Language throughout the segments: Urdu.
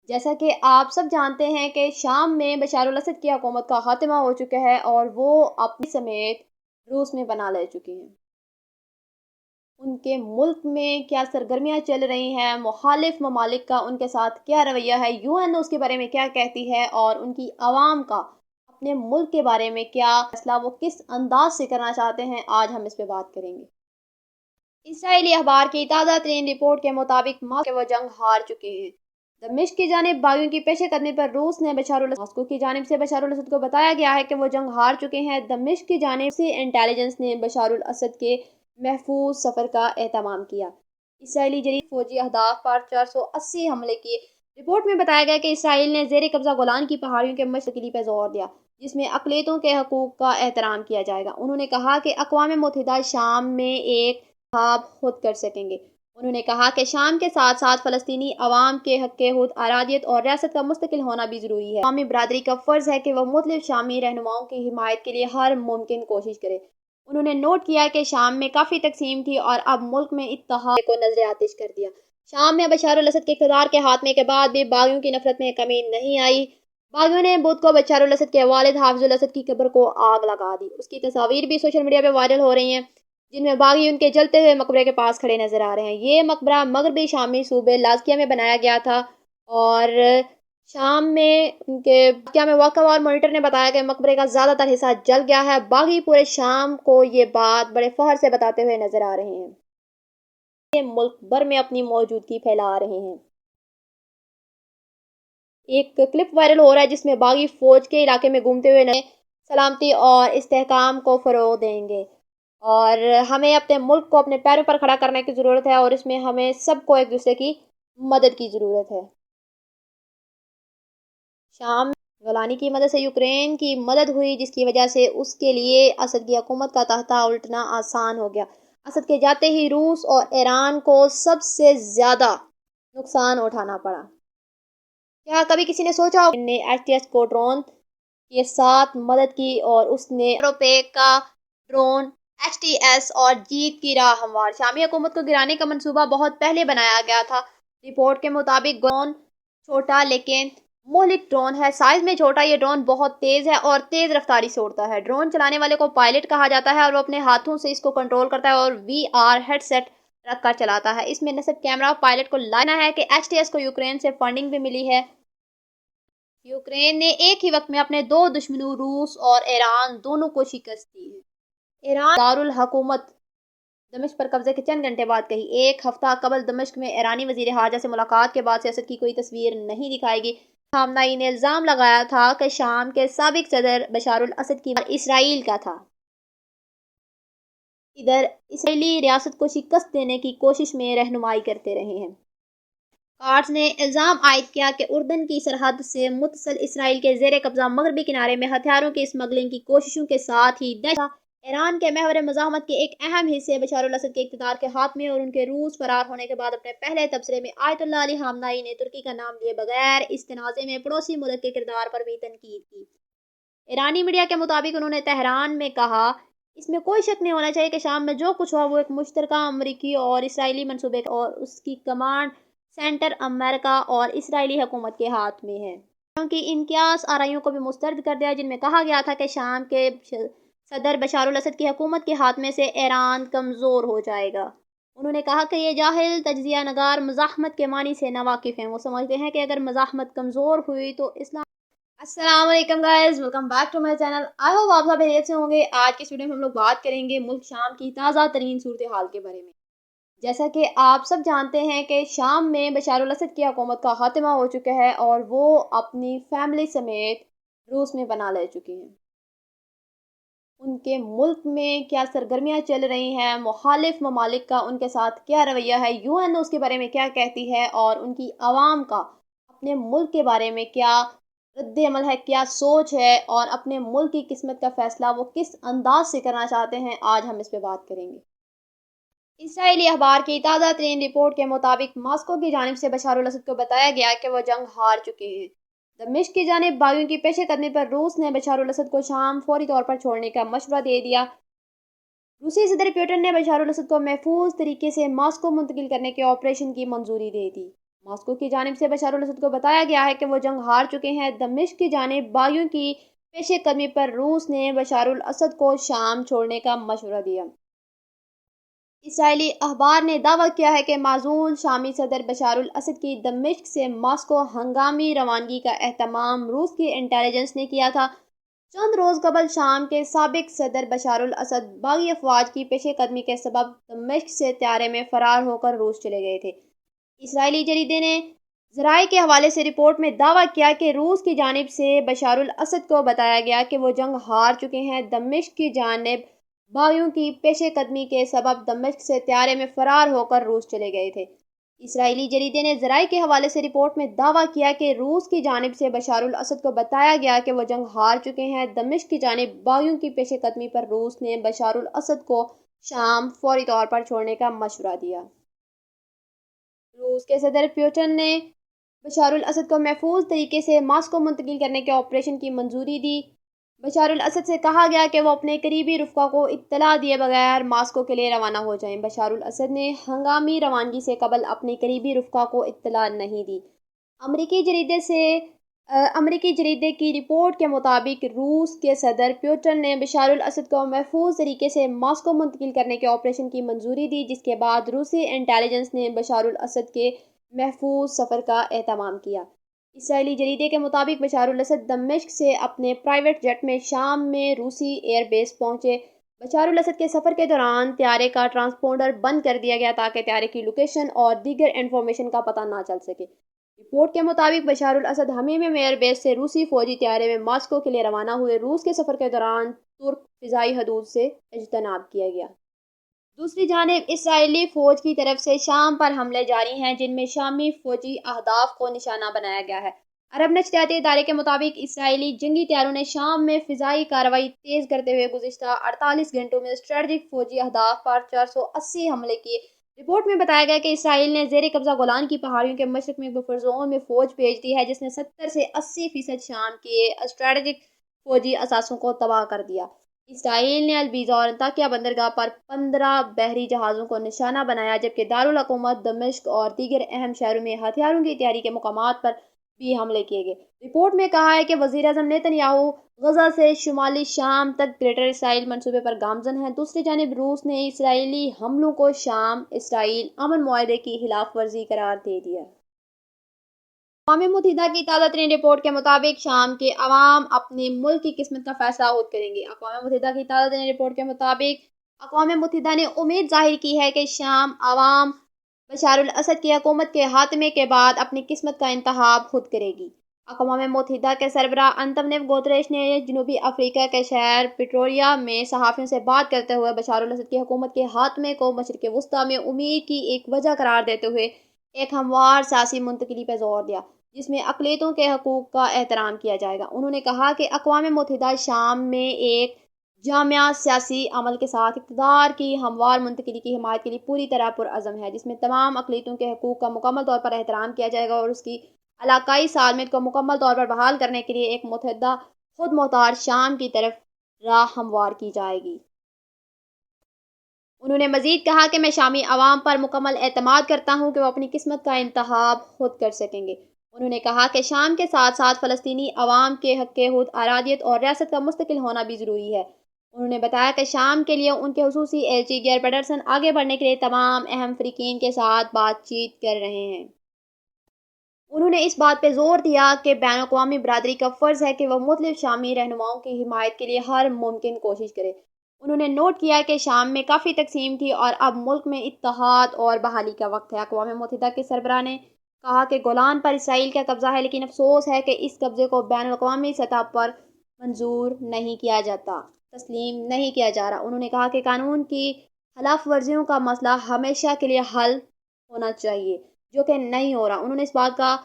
جیسا کہ آپ سب جانتے ہیں کہ شام میں بشار الاسد کی حکومت کا خاتمہ ہو چکا ہے اور وہ اپنی سمیت روس میں بنا لے چکے ہیں۔ ان کے ملک میں کیا سرگرمیاں چل رہی ہیں، مخالف ممالک کا ان کے ساتھ کیا رویہ ہے، یو این اس کے بارے میں کیا کہتی ہے اور ان کی عوام کا اپنے ملک کے بارے میں کیا فیصلہ وہ کس انداز سے کرنا چاہتے ہیں، آج ہم اس پہ بات کریں گے۔ اسرائیلی اخبار کی تازہ ترین رپورٹ کے مطابق وہ جنگ ہار چکے ہیں۔ دمشق کی جانب باغیوں کی پیش قدمی پر روس نے ماسکو کی جانب سے بشار الاسد کو بتایا گیا ہے کہ وہ جنگ ہار چکے ہیں۔ دمشق کی جانب سے انٹیلیجنس نے بشار الاسد کے محفوظ سفر کا اہتمام کیا۔ اسرائیلی جدید فوجی اہداف پر 480 حملے کیے۔ رپورٹ میں بتایا گیا کہ اسرائیل نے زیر قبضہ گولان کی پہاڑیوں کے مستقلی پر زور دیا، جس میں اقلیتوں کے حقوق کا احترام کیا جائے گا۔ انہوں نے کہا کہ اقوام متحدہ شام میں ایک انتخاب خود کر سکیں گے۔ انہوں نے کہا کہ شام کے ساتھ ساتھ فلسطینی عوام کے حق خود ارادیت اور ریاست کا مستقل ہونا بھی ضروری ہے۔ عوامی برادری کا فرض ہے کہ وہ مختلف شامی رہنماؤں کی حمایت کے لیے ہر ممکن کوشش کرے۔ انہوں نے نوٹ کیا کہ شام میں کافی تقسیم تھی اور اب ملک میں اتحاد کو نظر آتش کر دیا۔ شام میں بشار الاسد کے اقتدار کے خاتمے کے بعد بھی باغیوں کی نفرت میں کمی نہیں آئی۔ باغیوں نے بدھ کو بشار الاسد کے والد حافظ الاسد کی قبر کو آگ لگا دی۔ اس کی تصاویر بھی سوشل میڈیا پہ وائرل ہو رہی ہیں، جن میں باغی ان کے جلتے ہوئے مقبرے کے پاس کھڑے نظر آ رہے ہیں۔ یہ مقبرہ مغربی شامی صوبے لازکیہ میں بنایا گیا تھا اور شام میں ان کے واقعہ میں واقع ہوا اور مانیٹر نے بتایا کہ مقبرے کا زیادہ تر حصہ جل گیا ہے۔ باغی پورے شام کو یہ بات بڑے فخر سے بتاتے ہوئے نظر آ رہے ہیں۔ یہ ملک بھر میں اپنی موجودگی پھیلا رہے ہیں۔ ایک کلپ وائرل ہو رہا ہے جس میں باغی فوج کے علاقے میں گھومتے ہوئے سلامتی اور استحکام کو فروغ دیں گے اور ہمیں اپنے ملک کو اپنے پیروں پر کھڑا کرنے کی ضرورت ہے اور اس میں ہمیں سب کو ایک دوسرے کی مدد کی ضرورت ہے۔ شام گولانی کی مدد سے یوکرین کی مدد ہوئی، جس کی وجہ سے اس کے لیے اسد کی حکومت کا تختہ الٹنا آسان ہو گیا۔ اسد کے جاتے ہی روس اور ایران کو سب سے زیادہ نقصان اٹھانا پڑا۔ کیا کبھی کسی نے سوچا ہوگا نے HTS کو ڈرون کے ساتھ مدد کی اور اس نے روپے کا ڈرون HTS اور جیت کی راہ ہموار۔ شامی حکومت کو گرانے کا منصوبہ بہت پہلے بنایا گیا تھا۔ رپورٹ کے مطابق ڈرون چھوٹا لیکن مہلک ڈرون ہے۔ سائز میں چھوٹا، یہ ڈرون بہت تیز ہے اور تیز رفتاری سے اڑتا ہے۔ ڈرون چلانے والے کو پائلٹ کہا جاتا ہے اور وہ اپنے ہاتھوں سے اس کو کنٹرول کرتا ہے اور VR ہیڈ سیٹ رکھ کر چلاتا ہے۔ اس میں نصب کیمرہ پائلٹ کو لانا ہے کہ HTS کو یوکرین سے فنڈنگ بھی ملی ہے۔ یوکرین نے ایک ہی وقت میں اپنے دو دشمنوں روس اور ایران دونوں کو شکست دی ہے۔ ایران دارالحکومت دمشق پر قبضے کے چند گھنٹے بعد کہی۔ ایک ہفتہ قبل دمشق میں ایرانی وزیر خارجہ سے ملاقات کے بعد سیاست کی کوئی تصویر نہیں دکھائی گئی۔ خامنہ ای نے الزام لگایا تھا کہ شام کے سابق صدر بشار الاسد کی اسرائیل کا تھا۔ ادھر اسرائیلی ریاست کو شکست دینے کی کوشش میں رہنمائی کرتے رہے ہیں۔ کارٹز نے الزام عائد کیا کہ اردن کی سرحد سے متصل اسرائیل کے زیر قبضہ مغربی کنارے میں ہتھیاروں کی اسمگلنگ کی کوششوں کے ساتھ ہی ایران کے محور مزاحمت کے ایک اہم حصے بشار الاسد کے اقتدار کے خاتمے اور ان کے روس فرار ہونے کے بعد اپنے پہلے تبصرے میں آیت اللہ علی خامنہ ای نے ترکی کا نام لیے بغیر اس تنازع میں پڑوسی ملک کے کردار پر بھی تنقید کی۔ ایرانی میڈیا کے مطابق انہوں نے تہران میں کہا، اس میں کوئی شک نہیں ہونا چاہیے کہ شام میں جو کچھ ہوا وہ ایک مشترکہ امریکی اور اسرائیلی منصوبے اور اس کی کمانڈ سینٹر امریکہ اور اسرائیلی حکومت کے ہاتھ میں ہے۔ کیونکہ انقیاس آرائیوں کو بھی مسترد کر دیا جن میں کہا گیا تھا کہ شام کے صدر بشار الاسد کی حکومت کے خاتمے سے ایران کمزور ہو جائے گا۔ انہوں نے کہا کہ یہ جاہل تجزیہ نگار مزاحمت کے معنی سے ناواقف ہیں۔ وہ سمجھتے ہیں کہ اگر مزاحمت کمزور ہوئی تو اسلام۔ السلام علیکم guys, welcome back to my channel. I hope آپ سب خیریت سے ہوں گے۔ آج کی اس ویڈیو میں ہم لوگ بات کریں گے ملک شام کی تازہ ترین صورتحال کے بارے میں۔ جیسا کہ آپ سب جانتے ہیں کہ شام میں بشار الاسد کی حکومت کا خاتمہ ہو چکا ہے اور وہ اپنی فیملی سمیت روس میں بنا لے چکے ہیں۔ ان کے ملک میں کیا سرگرمیاں چل رہی ہیں، مخالف ممالک کا ان کے ساتھ کیا رویہ ہے، یو این اس کے بارے میں کیا کہتی ہے اور ان کی عوام کا اپنے ملک کے بارے میں کیا رد عمل ہے، کیا سوچ ہے اور اپنے ملک کی قسمت کا فیصلہ وہ کس انداز سے کرنا چاہتے ہیں، آج ہم اس پہ بات کریں گے۔ اسرائیلی اخبار کی تازہ ترین رپورٹ کے مطابق ماسکو کی جانب سے بشار الاسد کو بتایا گیا کہ وہ جنگ ہار چکے ہیں۔ دمشق کی جانب باغیوں کی پیش قدمی پر روس نے بشار الاسد کو شام فوری طور پر چھوڑنے کا مشورہ دے دیا۔ روسی صدر پیوٹن نے بشار الاسد کو محفوظ طریقے سے ماسکو منتقل کرنے کے آپریشن کی منظوری دے دی۔ ماسکو کی جانب سے بشار الاسد کو بتایا گیا ہے کہ وہ جنگ ہار چکے ہیں۔ دمشق کی جانب باغیوں کی پیش قدمی پر روس نے بشار الاسد کو شام چھوڑنے کا مشورہ دیا۔ اسرائیلی اخبار نے دعویٰ کیا ہے کہ معزول شامی صدر بشار الاسد کی دمشق سے ماسکو ہنگامی روانگی کا اہتمام روس کی انٹیلی جنس نے کیا تھا۔ چند روز قبل شام کے سابق صدر بشار الاسد باغی افواج کی پیش قدمی کے سبب دمشق سے طیارے میں فرار ہو کر روس چلے گئے تھے۔ اسرائیلی جریدے نے ذرائع کے حوالے سے رپورٹ میں دعویٰ کیا کہ روس کی جانب سے بشار الاسد کو بتایا گیا کہ وہ جنگ ہار چکے ہیں۔ دمشق کی جانب باغیوں کی پیش قدمی کے سبب دمشق سے طیارے میں فرار ہو کر روس چلے گئے تھے۔ اسرائیلی جریدے نے ذرائع کے حوالے سے رپورٹ میں دعویٰ کیا کہ روس کی جانب سے بشار الاسد کو بتایا گیا کہ وہ جنگ ہار چکے ہیں۔ دمشق کی جانب باغیوں کی پیش قدمی پر روس نے بشار الاسد کو شام فوری طور پر چھوڑنے کا مشورہ دیا۔ روس کے صدر پیوٹن نے بشار الاسد کو محفوظ طریقے سے ماسکو منتقل کرنے کے آپریشن کی منظوری دی۔ بشار الاسد سے کہا گیا کہ وہ اپنے قریبی رفقا کو اطلاع دیے بغیر ماسکو کے لیے روانہ ہو جائیں۔ بشار الاسد نے ہنگامی روانگی سے قبل اپنے قریبی رفقا کو اطلاع نہیں دی۔ امریکی جریدے کی رپورٹ کے مطابق روس کے صدر پیوٹن نے بشار الاسد کو محفوظ طریقے سے ماسکو منتقل کرنے کے آپریشن کی منظوری دی، جس کے بعد روسی انٹیلی جنس نے بشار الاسد کے محفوظ سفر کا اہتمام کیا۔ اسرائیلی جریدے کے مطابق بشار الاسد دمشق سے اپنے پرائیویٹ جیٹ میں شام میں روسی ایئر بیس پہنچے۔ بشار الاسد کے سفر کے دوران طیارے کا ٹرانسپونڈر بند کر دیا گیا تاکہ طیارے کی لوکیشن اور دیگر انفارمیشن کا پتہ نہ چل سکے۔ رپورٹ کے مطابق بشار الاسد حمیمیم ایئر بیس سے روسی فوجی طیارے میں ماسکو کے لیے روانہ ہوئے۔ روس کے سفر کے دوران ترک فضائی حدود سے اجتناب کیا گیا۔ دوسری جانب اسرائیلی فوج کی طرف سے شام پر حملے جاری ہیں، جن میں شامی فوجی اہداف کو نشانہ بنایا گیا ہے۔ عرب نشریاتی ادارے کے مطابق اسرائیلی جنگی طیاروں نے شام میں فضائی کارروائی تیز کرتے ہوئے گزشتہ 48 گھنٹوں میں اسٹریٹجک فوجی اہداف پر 480 حملے کیے۔ رپورٹ میں بتایا گیا کہ اسرائیل نے زیر قبضہ گولان کی پہاڑیوں کے مشرق میں بفر زون میں فوج بھیج دی ہے، جس نے 70 سے 80% شام کے اسٹریٹجک فوجی اثاثوں کو تباہ کر دیا۔ اسرائیل نے البیزا اور انطاکیہ بندرگاہ پر 15 بحری جہازوں کو نشانہ بنایا، جبکہ دارالحکومت دمشق اور دیگر اہم شہروں میں ہتھیاروں کی تیاری کے مقامات پر بھی حملے کیے گئے۔ رپورٹ میں کہا ہے کہ وزیر اعظم نیتن یاہو غزہ سے شمالی شام تک گریٹر اسرائیل منصوبے پر گامزن ہیں۔ دوسری جانب روس نے اسرائیلی حملوں کو شام اسرائیل امن معاہدے کی خلاف ورزی قرار دے دیا۔ اقوام متحدہ کی تازہ ترین رپورٹ کے مطابق شام کے عوام اپنے ملک کی قسمت کا فیصلہ خود کریں گے۔ اقوام متحدہ کی تازہ ترین رپورٹ کے مطابق اقوام متحدہ نے امید ظاہر کی ہے کہ شام عوام بشار الاسد کی حکومت کے خاتمے کے بعد اپنی قسمت کا انتخاب خود کرے گی۔ اقوام متحدہ کے سربراہ انتونیو گوتریش نے جنوبی افریقہ کے شہر پریٹوریا میں صحافیوں سے بات کرتے ہوئے بشار الاسد کی حکومت کے خاتمے کو مشرق وسطیٰ میں امید کی ایک وجہ قرار دیتے ہوئے ایک ہموار سیاسی منتقلی پر زور دیا، جس میں اقلیتوں کے حقوق کا احترام کیا جائے گا۔ انہوں نے کہا کہ اقوام متحدہ شام میں ایک جامع سیاسی عمل کے ساتھ اقتدار کی ہموار منتقلی کی حمایت کے لیے پوری طرح پرعزم ہے، جس میں تمام اقلیتوں کے حقوق کا مکمل طور پر احترام کیا جائے گا اور اس کی علاقائی سالمیت کو مکمل طور پر بحال کرنے کے لیے ایک متحدہ خود مختار شام کی طرف راہ ہموار کی جائے گی۔ انہوں نے مزید کہا کہ میں شامی عوام پر مکمل اعتماد کرتا ہوں کہ وہ اپنی قسمت کا انتخاب خود کر سکیں گے۔ انہوں نے کہا کہ شام کے ساتھ ساتھ فلسطینی عوام کے حق خود ارادیت اور ریاست کا مستقل ہونا بھی ضروری ہے۔ انہوں نے بتایا کہ شام کے لیے ان کے خصوصی ایلچی گیر پیٹرسن آگے بڑھنے کے لیے تمام اہم فریقین کے ساتھ بات چیت کر رہے ہیں۔ انہوں نے اس بات پہ زور دیا کہ بین الاقوامی برادری کا فرض ہے کہ وہ مختلف شامی رہنماؤں کی حمایت کے لیے ہر ممکن کوشش کرے۔ انہوں نے نوٹ کیا کہ شام میں کافی تقسیم تھی اور اب ملک میں اتحاد اور بحالی کا وقت ہے۔ اقوام متحدہ کے سربراہ نے کہا کہ گولان پر اسرائیل کا قبضہ ہے، لیکن افسوس ہے کہ اس قبضے کو بین الاقوامی سطح پر منظور نہیں کیا جاتا، تسلیم نہیں کیا جا رہا۔ انہوں نے کہا کہ قانون کی خلاف ورزیوں کا مسئلہ ہمیشہ کے لیے حل ہونا چاہیے، جو کہ نہیں ہو رہا۔ انہوں نے اس بات کا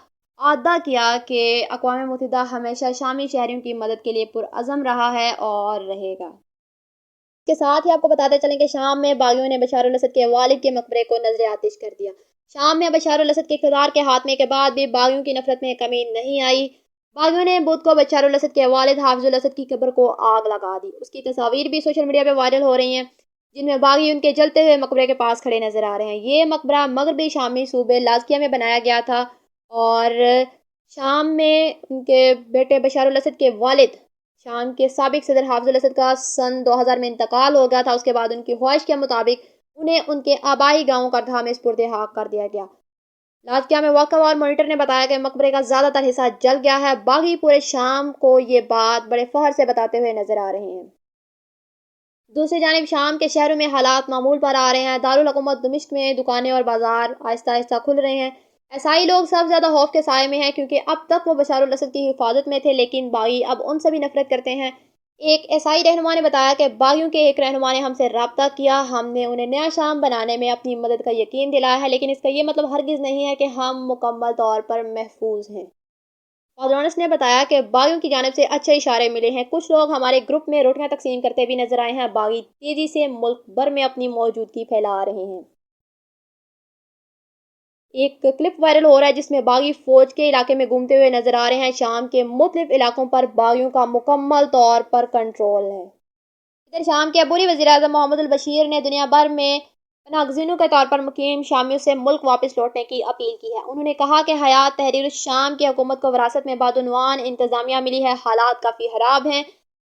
اعادہ کیا کہ اقوام متحدہ ہمیشہ شامی شہریوں کی مدد کے لیے پرعزم رہا ہے اور رہے گا۔ اس کے ساتھ ہی آپ کو بتاتے چلیں کہ شام میں باغیوں نے بشار الاسد کے والد کے مقبرے کو نذر آتش کر دیا۔ شام میں بشار الاسد کے اقتدار کے خاتمے کے بعد بھی باغیوں کی نفرت میں کمی نہیں آئی۔ باغیوں نے بدھ کو بشار الاسد کے والد حافظ الاسد کی قبر کو آگ لگا دی۔ اس کی تصاویر بھی سوشل میڈیا پہ وائرل ہو رہی ہیں۔ جن میں باغی ان کے جلتے ہوئے مقبرے کے پاس کھڑے نظر آ رہے ہیں۔ یہ مقبرہ مغربی شامی صوبے لازکیہ میں بنایا گیا تھا اور شام میں ان کے بیٹے بشار الاسد کے والد شام کے سابق صدر حافظ الاسد کا سن 2000 میں انتقال ہو گیا تھا۔ اس کے بعد ان کی خواہش کے مطابق انہیں ان کے آبائی گاؤں کردھا میں سپرد حق کر دیا گیا۔ لازکیہ میں واقع وار مانیٹر نے بتایا کہ مقبرے کا زیادہ تر حصہ جل گیا ہے۔ باغی پورے شام کو یہ بات بڑے فخر سے بتاتے ہوئے نظر آ رہے ہیں۔ دوسری جانب شام کے شہروں میں حالات معمول پر آ رہے ہیں۔ دارالحکومت دمشق میں دکانیں اور بازار آہستہ آہستہ کھل رہے ہیں۔ عیسائی لوگ سب زیادہ خوف کے سائے میں ہیں کیونکہ اب تک وہ بشار الاسد کی حفاظت میں تھے، لیکن باغی اب ان سے بھی نفرت کرتے ہیں۔ ایک عیسائی رہنما نے بتایا کہ باغیوں کے ایک رہنما نے ہم سے رابطہ کیا، ہم نے انہیں نیا شام بنانے میں اپنی مدد کا یقین دلایا ہے، لیکن اس کا یہ مطلب ہرگز نہیں ہے کہ ہم مکمل طور پر محفوظ ہیں۔ فادرونس نے بتایا کہ باغیوں کی جانب سے اچھے اشارے ملے ہیں۔ کچھ لوگ ہمارے گروپ میں روٹیاں تقسیم کرتے بھی نظر آئے ہیں۔ باغی تیزی سے ملک بھر میں اپنی موجودگی پھیلا رہے ہیں۔ ایک کلپ وائرل ہو رہا ہے جس میں باغی فوج کے علاقے میں گھومتے ہوئے نظر آ رہے ہیں۔ شام کے مختلف علاقوں پر باغیوں کا مکمل طور پر کنٹرول ہے۔ ادھر شام کے عبوری وزیر اعظم محمد البشیر نے دنیا بھر میں پناہ گزینوں کے طور پر مقیم شامیوں سے ملک واپس لوٹنے کی اپیل کی ہے۔ انہوں نے کہا کہ حیات تحریر الشام کی حکومت کو وراثت میں بادعنوان انتظامیہ ملی ہے۔ حالات کافی خراب ہیں،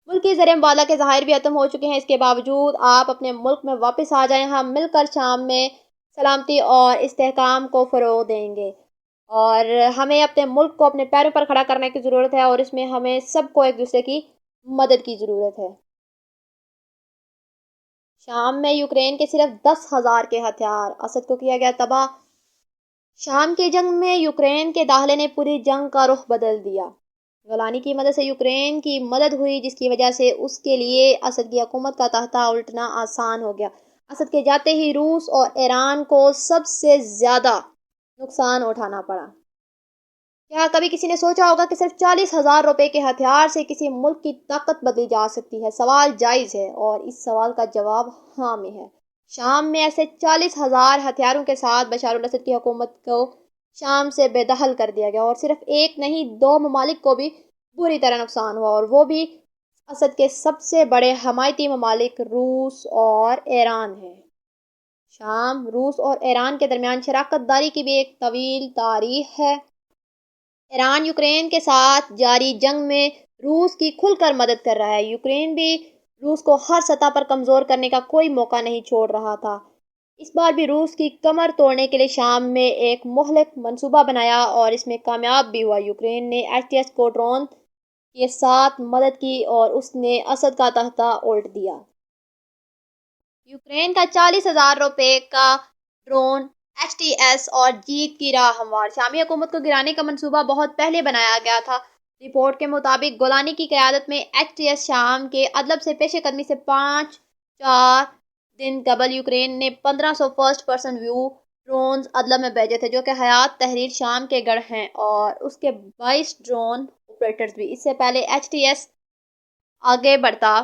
ملکی زر مبادلہ کے ذخائر بھی ختم ہو چکے ہیں۔ اس کے باوجود آپ اپنے ملک میں واپس آ جائیں، ہم مل کر شام میں سلامتی اور استحکام کو فروغ دیں گے، اور ہمیں اپنے ملک کو اپنے پیروں پر کھڑا کرنے کی ضرورت ہے، اور اس میں ہمیں سب کو ایک دوسرے کی مدد کی ضرورت ہے۔ شام میں یوکرین کے صرف 10,000 کے ہتھیار، اسد کو کیا گیا تباہ۔ شام کی جنگ میں یوکرین کے داخلے نے پوری جنگ کا رخ بدل دیا۔ گولانی کی مدد سے یوکرین کی مدد ہوئی، جس کی وجہ سے اس کے لیے اسد کی حکومت کا تختہ الٹنا آسان ہو گیا۔ اسد کے جاتے ہی روس اور ایران کو سب سے زیادہ نقصان اٹھانا پڑا۔ کیا کبھی کسی نے سوچا ہوگا کہ صرف 40,000 روپے کے ہتھیار سے کسی ملک کی طاقت بدلی جا سکتی ہے؟ سوال جائز ہے، اور اس سوال کا جواب ہاں میں ہے۔ شام میں ایسے 40,000 ہتھیاروں کے ساتھ بشار الاسد کی حکومت کو شام سے بے دخل کر دیا گیا، اور صرف ایک نہیں 2 ممالک کو بھی بری طرح نقصان ہوا، اور وہ بھی اسد کے سب سے بڑے حمایتی ممالک روس اور ایران ہیں۔ شام، روس اور ایران کے درمیان شراکت داری کی بھی ایک طویل تاریخ ہے۔ ایران یوکرین کے ساتھ جاری جنگ میں روس کی کھل کر مدد کر رہا ہے۔ یوکرین بھی روس کو ہر سطح پر کمزور کرنے کا کوئی موقع نہیں چھوڑ رہا تھا۔ اس بار بھی روس کی کمر توڑنے کے لیے شام میں ایک مہلک منصوبہ بنایا، اور اس میں کامیاب بھی ہوا۔ یوکرین نے HTS کو ڈرون کے ساتھ مدد کی، اور اس نے اسد کا تختہ الٹ دیا۔ یوکرین کا 40,000 روپے کا ڈرون HTS اور جیت کی راہ ہموار۔ شامی حکومت کو گرانے کا منصوبہ بہت پہلے بنایا گیا تھا۔ رپورٹ کے مطابق گولانی کی قیادت میں HTS شام کے ادلب سے پیش قدمی سے 4 دن قبل یوکرین نے 1500 first person view drones Idlib میں بھیجے تھے، جو کہ حیات تحریر شام کے گڑھ ہیں، اور اس کے 22 ڈرون آپریٹرز بھی۔ اس سے پہلے HTS آگے بڑھتا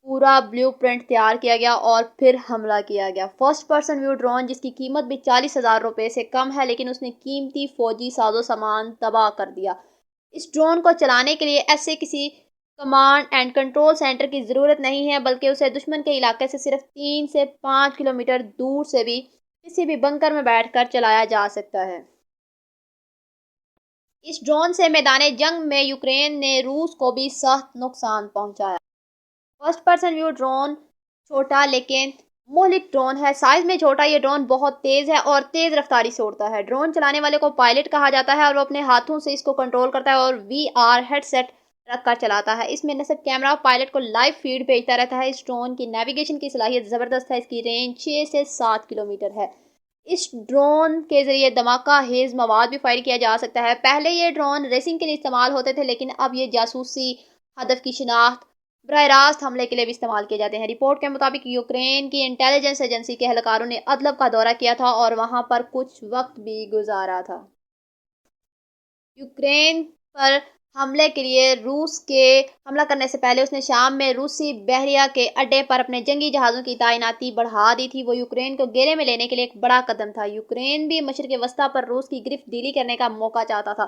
پورا بلیو پرنٹ تیار کیا گیا اور پھر حملہ کیا گیا۔ فرسٹ پرسن ویو ڈرون، جس کی قیمت بھی 40,000 روپے سے کم ہے، لیکن اس نے قیمتی فوجی ساز و سامان تباہ کر دیا۔ اس ڈرون کو چلانے کے لیے ایسے کسی کمانڈ اینڈ کنٹرول سینٹر کی ضرورت نہیں ہے، بلکہ اسے دشمن کے علاقے سے صرف 3 سے 5 کلومیٹر دور سے بھی کسی بھی بنکر میں بیٹھ کر چلایا جا سکتا ہے۔ اس ڈرون سے میدان جنگ میں یوکرین نے روس کو بھی سخت نقصان پہنچایا۔ فرسٹ پرسن ویو ڈرون چھوٹا لیکن مہلک ڈرون ہے۔ سائز میں چھوٹا، یہ ڈرون بہت تیز ہے اور تیز رفتاری سے اڑتا ہے۔ ڈرون چلانے والے کو پائلٹ کہا جاتا ہے، اور وہ اپنے ہاتھوں سے اس کو کنٹرول کرتا ہے اور VR ہیڈ سیٹ رکھ کر چلاتا ہے۔ اس میں نصب کیمرہ پائلٹ کو لائیو فیڈ بھیجتا رہتا ہے۔ اس ڈرون کی نیویگیشن کی صلاحیت زبردست ہے۔ اس کی رینج 6 سے 7 کلومیٹر ہے۔ اس ڈرون کے ذریعے دھماکہ خیز مواد بھی فائر کیا جا سکتا ہے۔ پہلے یہ ڈرون ریسنگ کے لیے استعمال ہوتے تھے، لیکن اب یہ جاسوسی، ہدف کی شناخت، براہ راست حملے کے لیے بھی استعمال کیے جاتے ہیں۔ رپورٹ کے مطابق یوکرین کی انٹیلیجنس ایجنسی کے اہلکاروں نے ادلب کا دورہ کیا تھا اور وہاں پر کچھ وقت بھی گزارا تھا۔ یوکرین پر حملے کے لیے روس کے حملہ کرنے سے پہلے اس نے شام میں روسی بحریہ کے اڈے پر اپنے جنگی جہازوں کی تعیناتی بڑھا دی تھی۔ وہ یوکرین کو گھیرے میں لینے کے لیے ایک بڑا قدم تھا۔ یوکرین بھی مشرق وسطیٰ پر روس کی گرفت ڈھیلی کرنے کا موقع چاہتا تھا،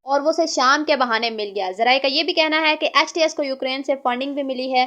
اور وہ اسے شام کے بہانے مل گیا۔ ذرائع کا یہ بھی کہنا ہے کہ HTS کو یوکرین سے فنڈنگ بھی ملی ہے۔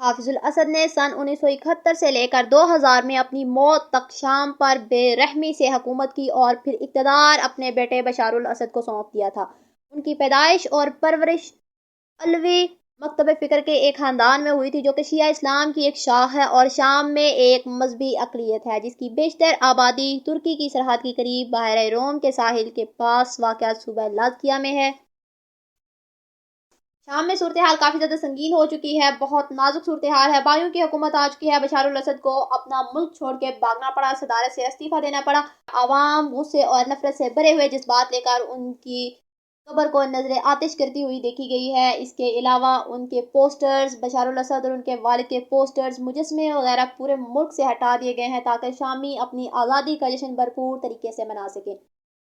حافظ الاسد نے سن 1971 سے لے کر 2000 میں اپنی موت تک شام پر بے رحمی سے حکومت کی اور پھر اقتدار اپنے بیٹے بشار الاسد کو سونپ دیا تھا۔ ان کی پیدائش اور پرورش علوی مکتب فکر کے ایک خاندان میں ہوئی تھی جو کہ شیعہ اسلام کی ایک شاخ ہے اور شام میں ایک مذہبی اقلیت ہے جس کی بیشتر آبادی ترکی کی سرحد کے قریب بحیرہ روم کے ساحل کے پاس واقع صوبہ لازکیہ میں ہے۔ شام میں صورتحال کافی زیادہ سنگین ہو چکی ہے، بہت نازک صورتحال ہے، بائیوں کی حکومت آ چکی ہے، بشار الاسد کو اپنا ملک چھوڑ کے بھاگنا پڑا، صدارت سے استعفیٰ دینا پڑا۔ عوام غصے اور نفرت سے بھرے ہوئے جذبات لے کر ان کی قبر کو نظر آتش کرتی ہوئی دیکھی گئی ہے۔ اس کے علاوہ ان کے پوسٹرز، بشار الاسد اور ان کے والد کے پوسٹرز، مجسمے وغیرہ پورے ملک سے ہٹا دیے گئے ہیں تاکہ شامی اپنی آزادی کا جشن بھرپور طریقے سے منا سکیں۔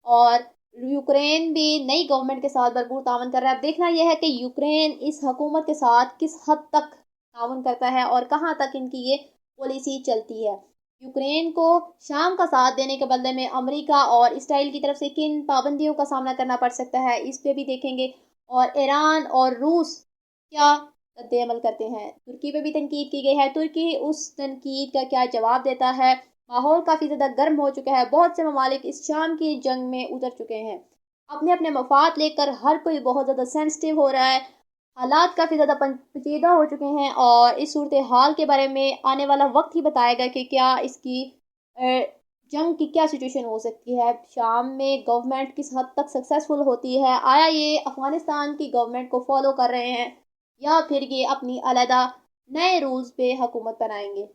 اور یوکرین بھی نئی گورنمنٹ کے ساتھ بھرپور تعاون کر رہا ہے۔ اب دیکھنا یہ ہے کہ یوکرین اس حکومت کے ساتھ کس حد تک تعاون کرتا ہے اور کہاں تک ان کی یہ پالیسی چلتی ہے۔ یوکرین کو شام کا ساتھ دینے کے بدلے میں امریکہ اور اسرائیل کی طرف سے کن پابندیوں کا سامنا کرنا پڑ سکتا ہے، اس پہ بھی دیکھیں گے۔ اور ایران اور روس کیا رد عمل کرتے ہیں۔ ترکی پہ بھی تنقید کی گئی ہے، ترکی اس تنقید کا کیا جواب دیتا ہے۔ ماحول کافی زیادہ گرم ہو چکا ہے، بہت سے ممالک اس شام کی جنگ میں اتر چکے ہیں، اپنے اپنے مفاد لے کر ہر کوئی بہت زیادہ سینسٹیو ہو رہا ہے، حالات کافی زیادہ پیچیدہ ہو چکے ہیں اور اس صورتحال کے بارے میں آنے والا وقت ہی بتائے گا کہ کیا اس کی جنگ کی کیا سچویشن ہو سکتی ہے۔ شام میں گورنمنٹ کس حد تک سکسیسفل ہوتی ہے، آیا یہ افغانستان کی گورنمنٹ کو فالو کر رہے ہیں یا پھر یہ اپنی علیحدہ نئے رولز پہ حکومت بنائیں گے۔